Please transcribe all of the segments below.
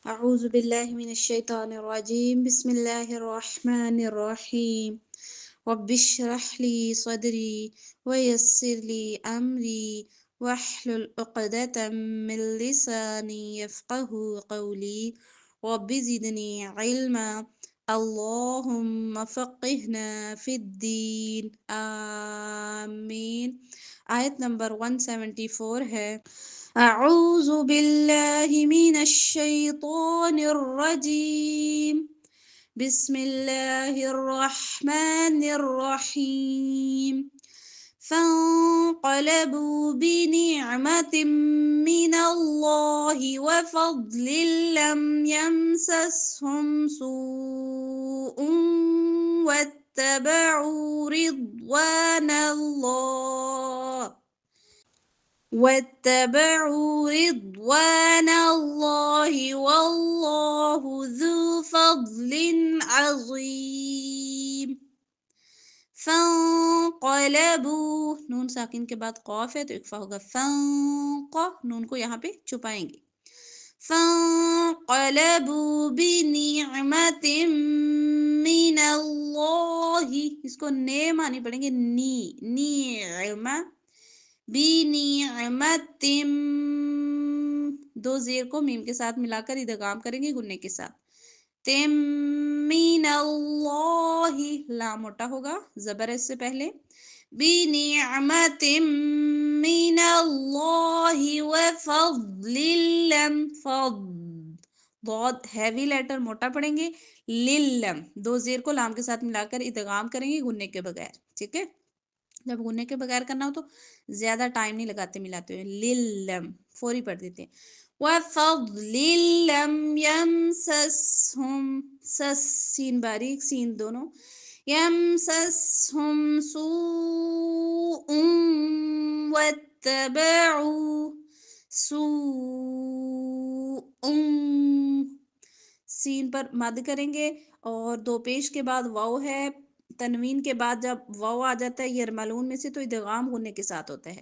أعوذ بالله من الشيطان الرجيم بسم الله الرحمن الرحيم رب اشرح لي صدري ويسر لي أمري واحلل عقدة من لساني يفقه قولي رب زدني علما اللهم فقهنا في الدين آمين. آیت نمبر 174 ہے أعوذ بالله من الشيطان الرجيم بسم الله الرحمن الرحيم فانقلبوا بنعمة من الله وفضل لم يمسسهم سوء واتبعوا رضوان الله والله ذو فضل عظيم. فانقلبوا نون ساکن کے بعد قاف ہے تو اکفا ہوگا نون کو یہاں پہ چھپائیں گے. فانقلبوا بنعمت من اللہ، اس کو نے معنی پڑھیں گے نعمہ بنعمت، دو زیر کو میم کے ساتھ ملا کر ادغام کریں گے گننے کے ساتھ. تم من اللہ، لام موٹا ہوگا زبر اس سے پہلے. بنعمت من اللہ وفضل لم، بہت ہیوی لیٹر موٹا پڑھیں گے. للم، دو زیر کو لام کے ساتھ ملا کر ادغام کریں گے گننے کے بغیر. ٹھیک ہے، جب گننے کے بغیر کرنا ہو تو زیادہ ٹائم نہیں لگاتے ملاتے ہوئے، للم فوری پڑھ دیتے ہیں. وَفَضْلٍ لَمْ يَمْسَسْهُمْ، سس سین باریک سین دونوں، يَمْسَسْهُمْ سُوءٌ وَاتَّبَعُوا سُوءٌ، سین پر مد کریں گے اور دو پیش کے بعد واو ہے. تنوین کے بعد جب واو آ جاتا ہے یرملون میں سے تو ادغام ہونے کے ساتھ ہوتا ہے.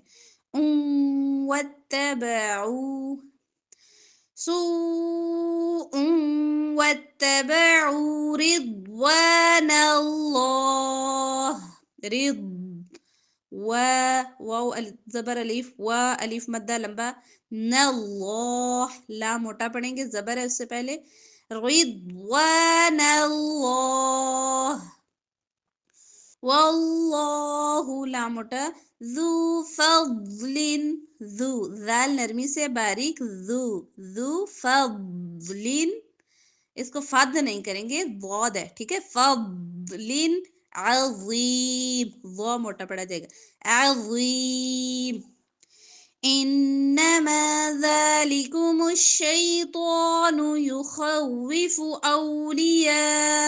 وَاتَّبَعُوا سُوءٌ وَاتَّبَعُوا رِضْوَانَ اللَّهِ، واو زبر الف الف مدہ لمبا، اللہ لا موٹا پڑھیں گے زبر ہے اس سے پہلے. رضوان اللہ، واللہ لا موٹا، ذو فضل، ذال نرمی سے باریک، ذو فضل، اس کو فض نہیں کریں گے ضاد ہے. ٹھیک ہے، فضل عظیم، ضا موٹا پڑا جائے گا، عظیم. انما ذلكم الشیطان یخوف اولیاءه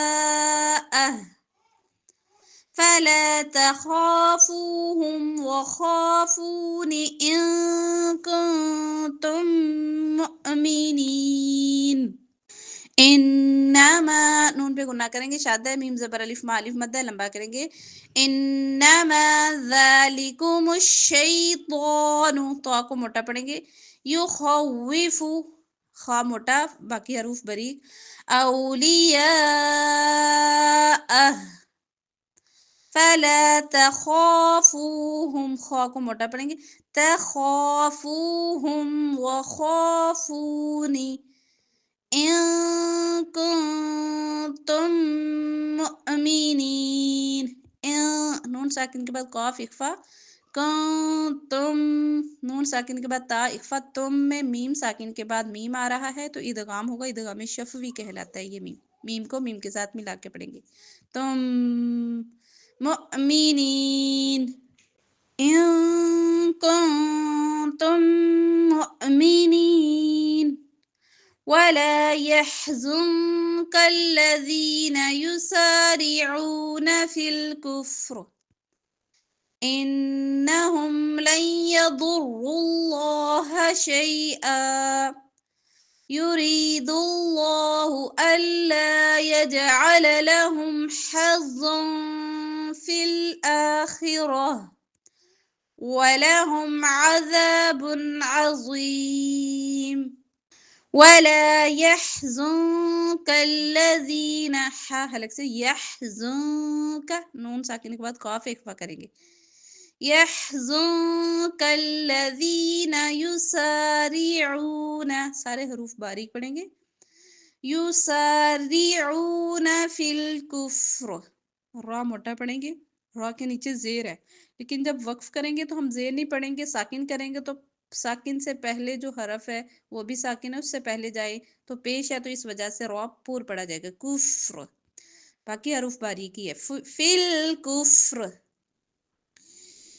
فلا تخافوهم وخافون ان كنتم مؤمنین. انما نون پہ گناہ کریں گے، شادہ میم زبر الف ما الف مدہ لمبا کریں گے. انما ذالکم الشیطان، تو کو موٹا پڑھیں گے. یخوف، خا موٹا باقی حروف باریک. اولیاء فلا تخافوهم، خا کو موٹا پڑھیں گے. تخافوهم وخافونی ان کنتم مؤمنین. نون ساکن کے بعد قاف اخفا، کنتم نون ساکن کے بعد تا اخفا، تم میں میم ساکن کے بعد میم آ رہا ہے تو ادغام ہوگا، ادغام شفوی کہلاتا ہے. یہ میم کو میم کے ساتھ ملا کے پڑھیں گے. تم مؤمنین ان کنتم مؤمنین ولا يحزنك الذين يسارعون في الكفر إنهم لن يضروا الله شيئا يريد الله ألا يجعل لهم حظا في الآخرة وَلَهُمْ عَذَابٌ عَظِيمٌ. ولا يحزنك الذين حلق سے يحزنك نون ساکن کے بعد قاف اخفا کریں گے يحزنك الذين يسارعون سارے حروف باریک پڑھیں گے يسارعون في الكفر را موٹا پڑھیں گے را کے نیچے زیر ہے لیکن جب وقف کریں گے تو ہم زیر نہیں پڑھیں گے ساکن کریں گے تو ساکن سے پہلے جو حرف ہے وہ بھی ساکن ہے اس سے پہلے جائے تو پیش ہے تو اس وجہ سے را پور پڑا جائے گا کفر باقی حروف باریکی ہے فل کفر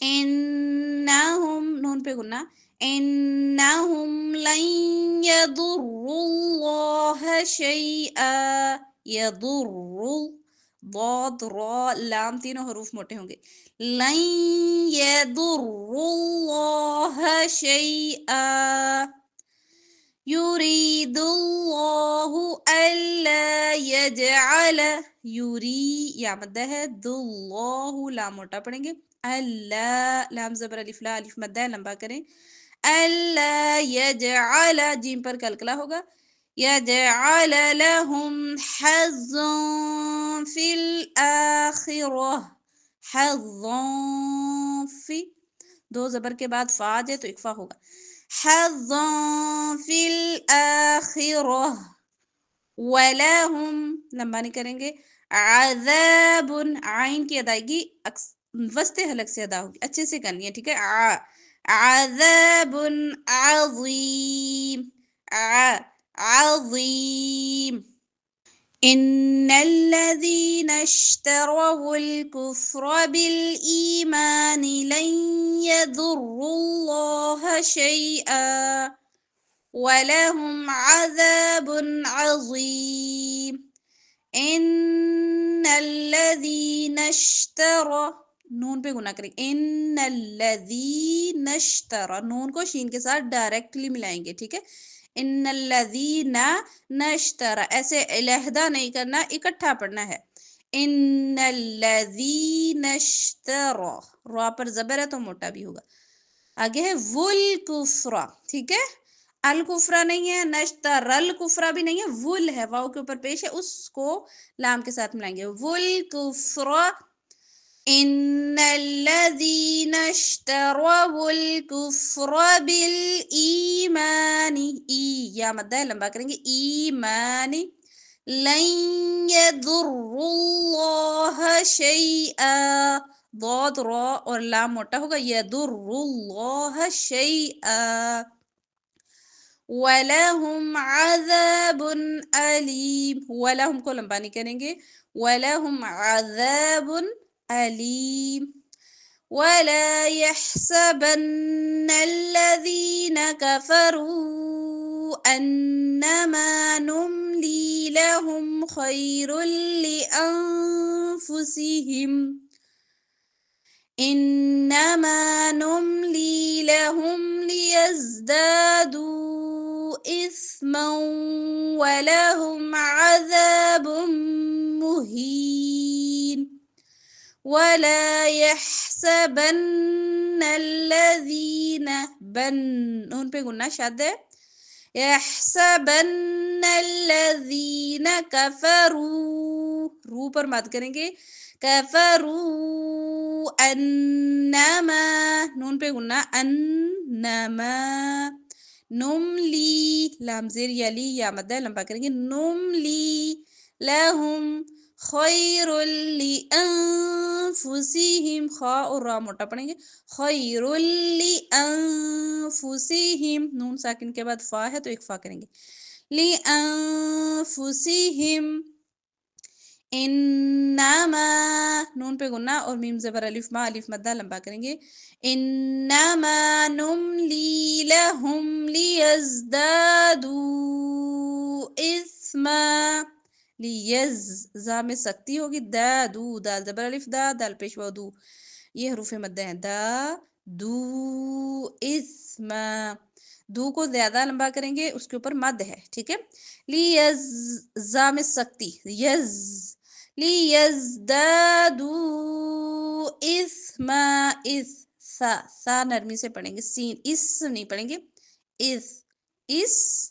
انہم نون پہ گنا انہم لن یضروا اللہ شیئا یضر ضاد را لام تینوں حروف موٹے ہوں گے لن یضروا اللہ شیئا یرید اللہ الا یجعل یوری یا مدہ ہے اللہ لام موٹا پڑھیں گے اللہ لام زبر الف لا الف مدہ ہے لمبا کریں اللہ یجعل جیم پر کلکلا ہوگا یجعل لہم حظا فی الآخرہ حظا فی دو زبر کے بعد فا جائے تو اکفا ہوگا حظا فی الآخرہ وَلَهُمْ لمبا نہیں کریں گے عذاب عین کی ادائیگی وسط حلق سے ادا ہوگی اچھے سے کرنی ہے ٹھیک ہے عذاب عظیم عظیم ان الذين اشتروا الكفر بالإيمان لن يضروا الله شيئا وَلَهُمْ عَذَابٌ عَظِيمٌ ان الذين اشتروا نون پہ گنا کریں ان الذين اشتروا نون کو شین کے ساتھ ڈائریکٹلی ملائیں گے ٹھیک ہے ان الذين اشتروا ایسے علیحدہ نہیں کرنا اکٹھا پڑھنا ہے ان الذين اشتروا را پر زبر ہے تو موٹا بھی ہوگا آگے ہے والکفر ٹھیک ہے الکفرا نہیں ہے نشتر الکفرا بھی نہیں ہے ول ہے واؤ کے اوپر پیش ہے اس کو لام کے ساتھ ملائیں گے والکفر ان الذين اشتروا الكفر بالایمان ای یا مدہ ہے لمبا کریں گے ایمان لن يضروا الله شيئا ضاد را اور لام موٹا ہوگا يضر الله شيئا وَلَهُمْ عَذَابٌ أَلِيمٌ وَلَهُمْ کو لمبا نہیں کریں گے وَلَهُمْ عَذَابٌ أَلِيمٌ وَلَا يَحْسَبَنَّ الَّذِينَ كَفَرُوا أَنَّمَا نُمْلِي لَهُمْ خَيْرٌ لِأَنفُسِهِمْ إنما نملي لهم ليزدادوا إثما ولهم عذاب مهين ولا يحسبن الذين نون پہ گننا شد ہے يحسبن الذين كفروا رو پر مد کریں گے کفروا انما نون پہ گننا انما نملی لام زیر یلی یا مدہ لمبا کریں گے نملی لہم خیر لانفسہم خا اور را موٹا پڑھیں گے خیر لانفسہم نون ساکن کے بعد فا ہے تو اکفا کریں گے لانفسہم انما نون پہ گنا اور میم زبر الف ما الف مدہ لمبا کریں گے انما نملی لهم لیزدادوا اثما زا میں سکتی ہوگی دادو دال زبر الف دا دال پیش و دو یہ حروف مدہ ہیں دو اثما دو کو زیادہ لمبا کریں گے اس کے اوپر مد ہے ٹھیک ہے زا میں سکتی لیزدادوا اثما سا نرمی سے پڑھیں گے سین اس نہیں پڑھیں گے اس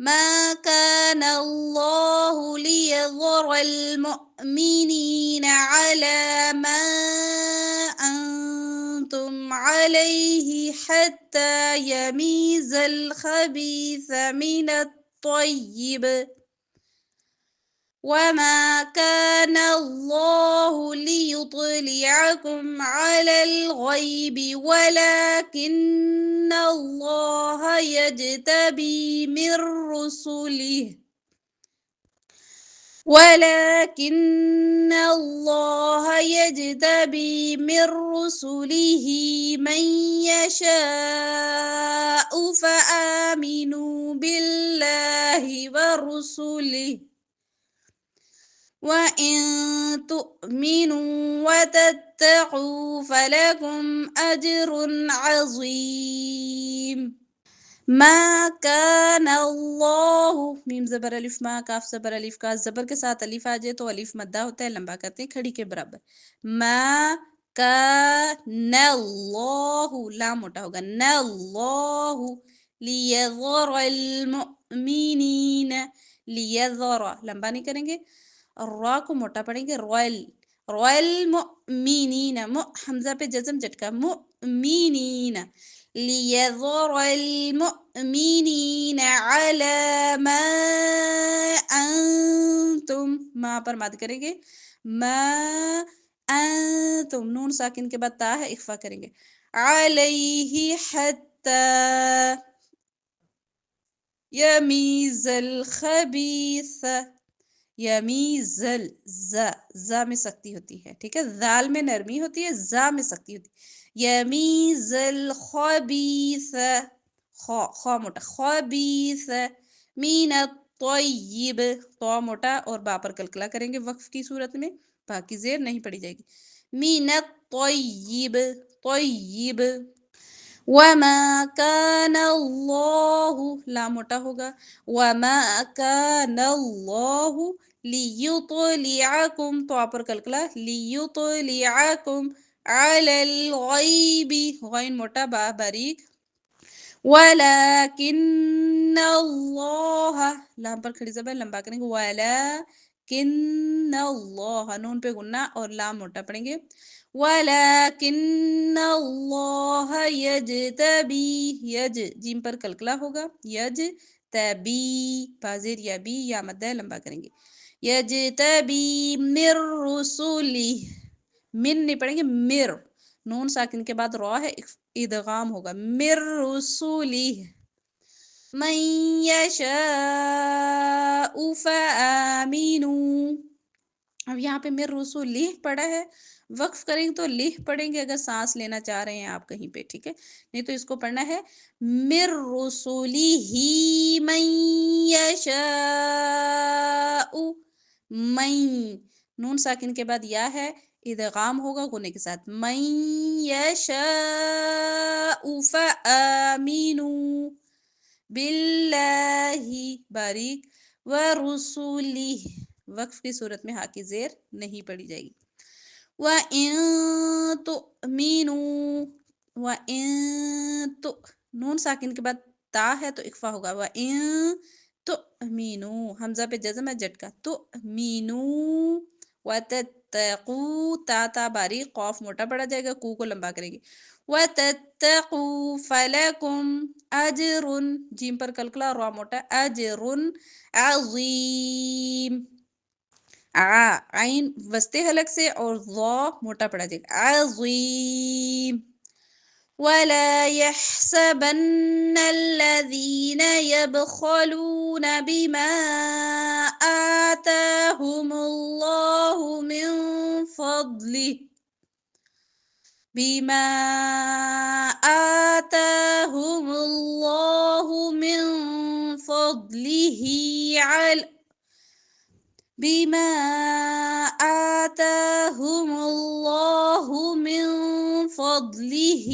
ما كان الله ليذر المؤمنين على ما أنتم عليه حتى يميز الخبيث من الطيب وما كان الله ليطلعكم على الغيب ولكن الله يجتبي من رسله من يشاء فآمنوا بالله ورسله وإن تؤمنوا وتتقوا فلكم أجر عظيم ما كان الله، میم زبر الف ما، کاف زبر الف کا، زبر کے ساتھ الف آ جائے تو الف مدہ ہوتا ہے، لمبا کرتے ہیں کھڑی کے برابر۔ ما كان اللہ، لام موٹا ہوگا، نہ اللہ لیذر المؤمنین، لیذر لمبا نہیں کریں گے، را کو موٹا پڑھیں گے، المؤمنین، حمزہ پہ جزم جھٹکا، مؤمنین، ليذر المؤمنين على ما أنتم، ما پر مد کریں گے، ما أنتم، نون ساکن کے بعد تا ہے، اخفا کریں گے، علیہ حتی یمیز الخبیث، یمیزل، زا میں سختی ہوتی ہے، ٹھیک ہے، زال میں نرمی ہوتی ہے، زا میں سختی ہوتی ہے، یمیز الخبیث، خا موٹا، خبیث من الطیب، تو موٹا اور با پر کلکلا کریں گے وقف کی صورت میں، باقی زیر نہیں پڑی جائے گی، من الطیب، طیب، وما كان الله، لا موٹا ہوگا، وما كان الله ليطلعكم، تو پر کلکلا، ليطلعكم على الغيب، غین موٹا با باریک، ولكن الله، لام پر کھڑی زبر لمبا کریں گے، ولكن الله، نون پہ گننا اور لام موٹا پڑیں گے، ولكن الله يجتبي، یج جیم پر کلکلا ہوگا، یج تبی، بازیر یا بی یا مدہ لمبا کریں گے، یجتبی من رسولی، من نہیں پڑھیں گے، مر، نون ساکن کے بعد را ہے، ادغام ہوگا، مر رسولی من یشاء فآمنوا، اب یہاں پہ مر رسولی پڑھا ہے، وقف کریں گے تو لہ پڑھیں گے اگر سانس لینا چاہ رہے ہیں آپ کہیں پہ، ٹھیک ہے، نہیں تو اس کو پڑھنا ہے مر رسولی ہی من یشاء، من، نون ساکن کے بعد یا ہے، ادغام ہوگا غنے کے ساتھ، من یشاء فآمنوا باللہ، باریک، ورسولہ، وقف کی صورت میں ہا کی زیر نہیں پڑی جائے گی، وَإِن تُؤْمِنُوا، نون ساکن کے بعد تا ہے تو اخفا ہوگا، وَإِن تُؤْمِنُوا، حمزہ پہ جزم ہے جھٹکا، تُؤْمِنُوا وَتَتَّقُوا، تا باریک، قوف موٹا پڑا جائے گا، کو لمبا کریں گے، وَتَتَّقُوا فَلَكُمْ أَجْرٌ، جیم پر کلکلا، را موٹا، أَجْرٌ عَظِيم، عین وسطے حلق سے اور ضا موٹا پڑا جائے گا، عظیم، ولا يحسبن الذين يبخلون بما آتاهم الله من فضله بما آتاهم الله من فضله على بما آتاهم الله من فضله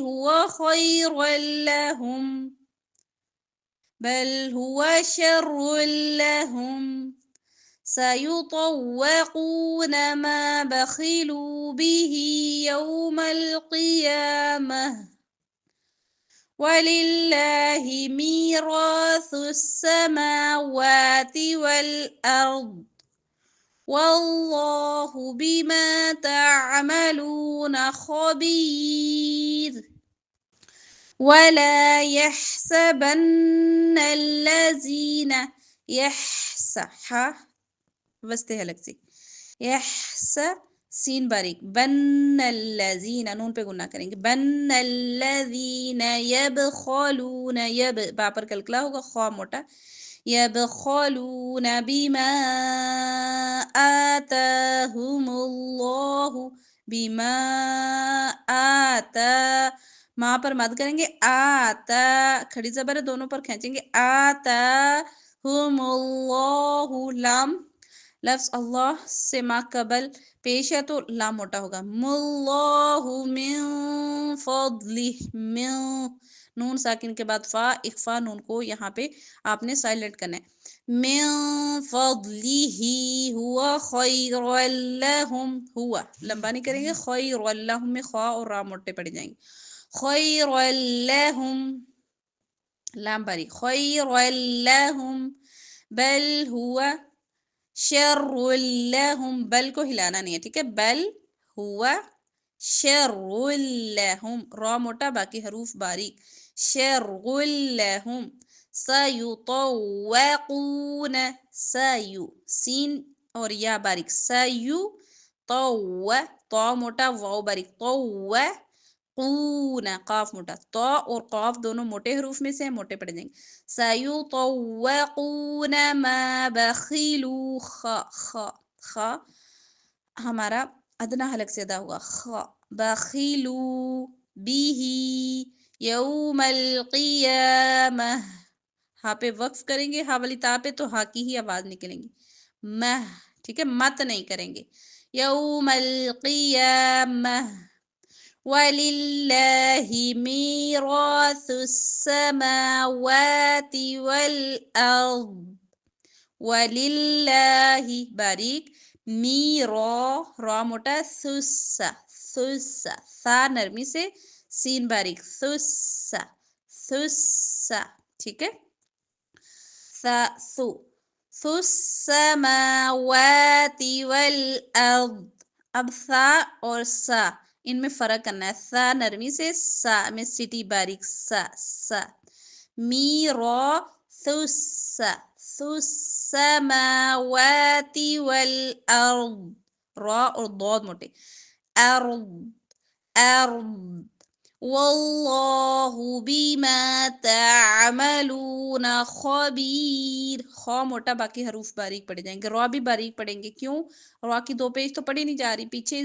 هو خير لهم بل هو شر لهم سيطوقون ما بخلوا به يوم القيامة ولله ميراث السماوات والأرض والله بما تعملون خبير ولا يحسبن الذين وستے ہے الگ سے سین باریک بن الذین نون پہ گناہ کریں گے بن الذین یبخلون با پر کلکلا ہوگا خوا موٹا یبخلون بما آتاهم اللہ بما آتا ماں پر مد کریں گے آتا کھڑی زبر دونوں پر کھینچیں گے آتاهم اللہ لام لفظ اللہ سے ما قبل پیش ہے تو لام موٹا ہوگا اللہ من فضلہ من نون ساکن کے بعد فا اخفا نون کو یہاں پہ آپ نے سائلنٹ کرنا ہے من فضلہ ہوا خیر لہم ہوا لمبا نہیں کریں گے خیر لہم میں خوا اور را موٹے پڑ جائیں گے خیر لہم لام باری خیر لہم بل ہوا شر لہم بل کو ہلانا نہیں ہے ٹھیک ہے بل ہوا شر لہم را موٹا باقی حروف باریک شر لہم سیطوقون سیو سین اور یا باریک سیو تو موٹا واو باریک قون قاف موٹا تو اور قاف دونوں موٹے حروف میں سے موٹے پڑ جائیں گے سیطوقون ما بخلوا خا ہمارا ادنا حلق سے ادا ہوا خا بخلوا به یوم القیامہ ہاں پہ وقف کریں گے ہاں والی تا پہ تو ہاں کی ہی آواز نکلیں گی مہ ٹھیک ہے مت نہیں کریں گے یوم القیامہ وَلِلَّهِ مِيرَاثُ السَّمَاوَاتِ وَالْأَرْضِ وَلِلَّهِ باریک را موٹا ثُسَّ ثا نرمی سے سین باریک ثُسَّ ٹھیک ہے السَّمَاوَاتِ وَالْأَرْضِ اب ثا اور سا ان میں فرق کرنا ہے سا نرمی سے سا میں سٹی باریک سا السماوات والارض را اور ضاد موٹے ارض واللہ بما تعملون خبیر خا موٹا باقی حروف باریک پڑے جائیں گے را بھی باریک پڑیں گے کیوں را کی دو پیج تو پڑھی نہیں جا رہی پیچھے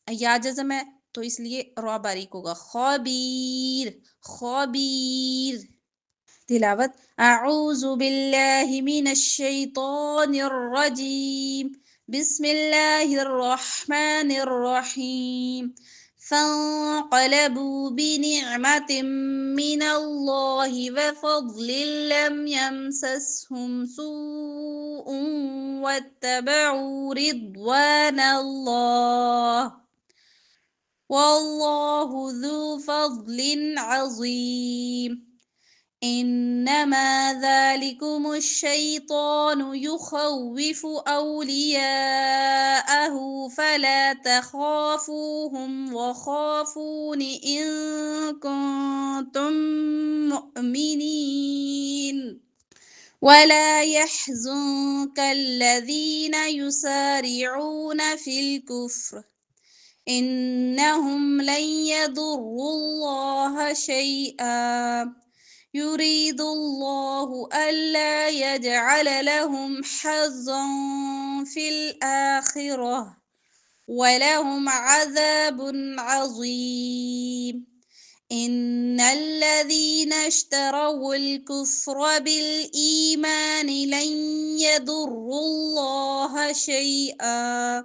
یا جزم ہے تو اس لیے را باریک ہوگا خبیر تلاوت اعوذ باللہ من الشیطان الرجیم بسم اللہ الرحمن الرحیم فانقلبوا بنعمة من الله وفضل لم يمسسهم سوء واتبعوا رضوان الله والله ذو فضل عظيم انما ذلكم الشيطان يخوف اولياءه فلا تخافوهم وخافون ان كنتم مؤمنين ولا يحزنك الذين يسارعون في الكفر إنهم لن يضروا الله شيئا يريد الله ألا يجعل لهم حظا في الآخرة ولهم عذاب عظيم إن الذين اشتروا الكفر بالإيمان لن يضروا الله شيئا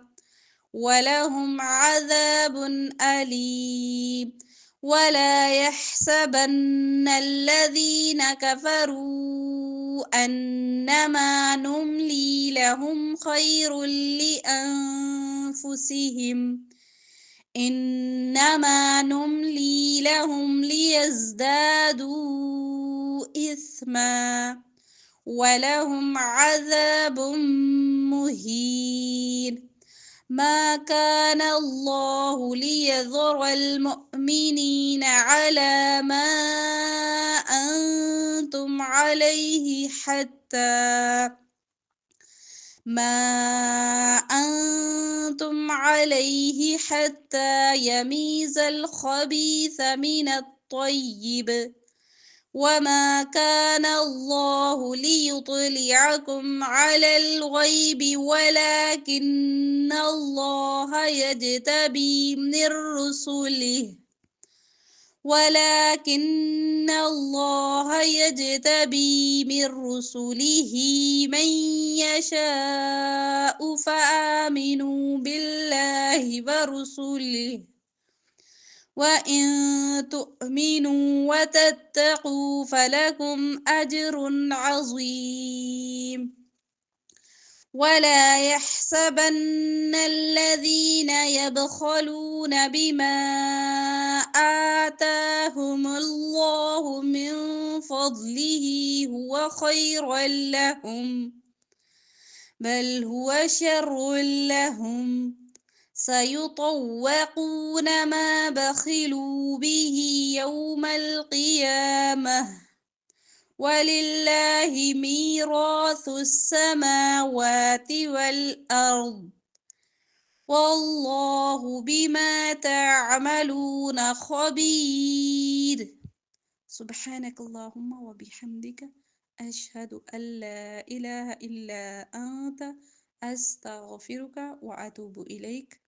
ولهم عذاب أليم ولا يحسبن الذين كفروا أنما نملي لهم خير لأنفسهم إنما نملي لهم ليزدادوا إثما ولهم عذاب مهين ما كان الله ليذر المؤمنين على ما أنتم عليه حتى يميز الخبيث من الطيب وما كان الله ليطلعكم على الغيب ولكن الله يجتبي من رسله من يشاء فآمنوا بالله ورسله وإن تؤمنوا وتتقوا فلكم أجر عظيم ولا يحسبن الذين يبخلون بما آتاهم الله من فضله هو خيرا لهم بل هو شر لهم سيطوقون ما بخلوا به يوم القيامة ولله ميراث السماوات والأرض والله بما تعملون خبير سبحانك اللهم وبحمدك أشهد أن لا إله إلا أنت أستغفرك وأتوب إليك